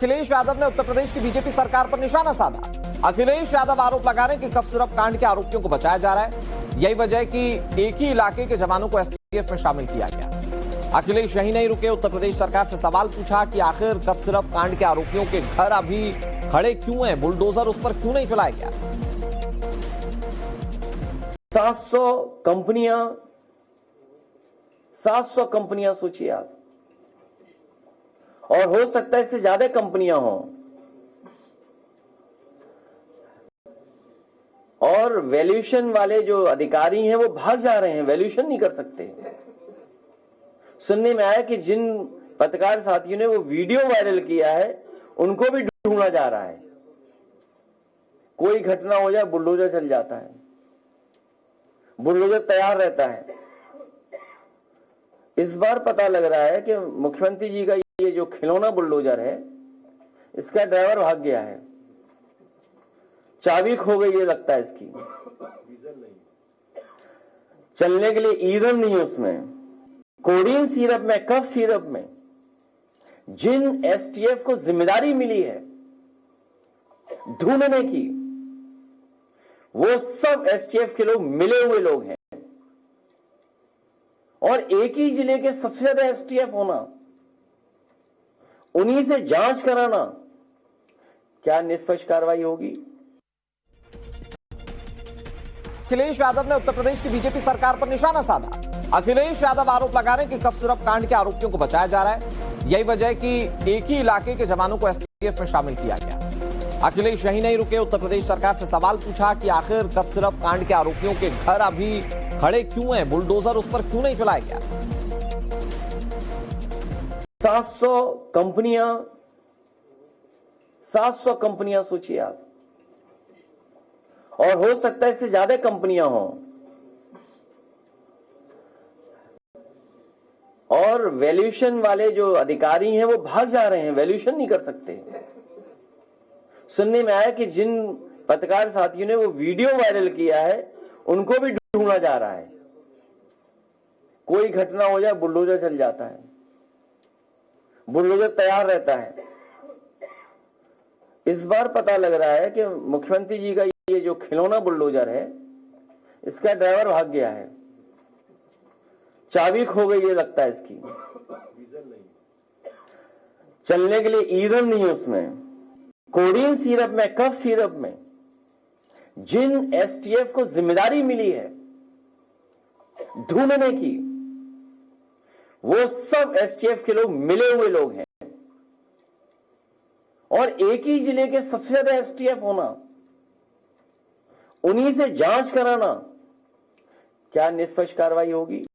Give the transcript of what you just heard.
अखिलेश यादव ने उत्तर प्रदेश की बीजेपी सरकार पर निशाना साधा। अखिलेश यादव आरोप लगा रहे हैं कि कफ सिरप कांड के आरोपियों को बचाया जा रहा है। यही वजह है कि एक ही इलाके के जवानों को एसटीएफ में शामिल किया गया। अखिलेश यही नहीं रुके, उत्तर प्रदेश सरकार से सवाल पूछा कि आखिर कफ सिरप कांड के आरोपियों के घर अभी खड़े क्यों हैं, बुलडोजर उस पर क्यों नहीं चलाया गया। 700 कंपनियां सोचिए आप, और हो सकता है इससे ज्यादा कंपनियां हों, और वैल्यूएशन वाले जो अधिकारी हैं वो भाग जा रहे हैं, वैल्यूएशन नहीं कर सकते। सुनने में आया कि जिन पत्रकार साथियों ने वो वीडियो वायरल किया है उनको भी ढूंढा जा रहा है। कोई घटना हो जाए बुलडोजर चल जाता है, बुलडोजर तैयार रहता है। इस बार पता लग रहा है कि मुख्यमंत्री जी का ये जो खिलौना बुलडोजर है, इसका ड्राइवर भाग गया है, चाबी खो गई है लगता है इसकी, चलने के लिए ईंधन नहीं है उसमें। कोडीन सिरप में, कफ सिरप में जिन एसटीएफ को जिम्मेदारी मिली है ढूंढने की, वो सब एसटीएफ के लोग मिले हुए लोग हैं। और एक ही जिले के सबसे ज्यादा एसटीएफ होना, उन्हीं से जांच कराना, क्या निष्पक्ष कार्रवाई होगी? अखिलेश यादव ने उत्तर प्रदेश की बीजेपी सरकार पर निशाना साधा। अखिलेश यादव आरोप लगा रहे हैं कि कफ सिरप कांड के आरोपियों को बचाया जा रहा है। यही वजह है कि एक ही इलाके के जवानों को एसटीएफ में शामिल किया गया। अखिलेश यही नहीं रुके, उत्तर प्रदेश सरकार से सवाल पूछा कि आखिर कफ सिरप कांड के आरोपियों के घर अभी खड़े क्यों हैं, बुलडोजर उस पर क्यों नहीं चलाया गया। 700 कंपनियां सोचिए आप, और हो सकता है इससे ज्यादा कंपनियां हों, और वैल्यूएशन वाले जो अधिकारी हैं वो भाग जा रहे हैं, वैल्यूएशन नहीं कर सकते। सुनने में आया कि जिन पत्रकार साथियों ने वो वीडियो वायरल किया है उनको भी ढूंढा जा रहा है। कोई घटना हो जाए बुलडोजर चल जाता है, बुलडोजर तैयार रहता है। इस बार पता लग रहा है कि मुख्यमंत्री जी का ये जो खिलौना बुलडोजर है, इसका ड्राइवर भाग गया है, चाबी खो गई है लगता है इसकी, चलने के लिए ईंधन नहीं है उसमें। कोडीन सिरप में, कफ सिरप में जिन एसटीएफ को जिम्मेदारी मिली है ढूंढने की, वो सब एसटीएफ के लोग मिले हुए लोग हैं। और एक ही जिले के सबसे ज्यादा एसटीएफ होना, उन्हीं से जांच कराना, क्या निष्पक्ष कार्रवाई होगी?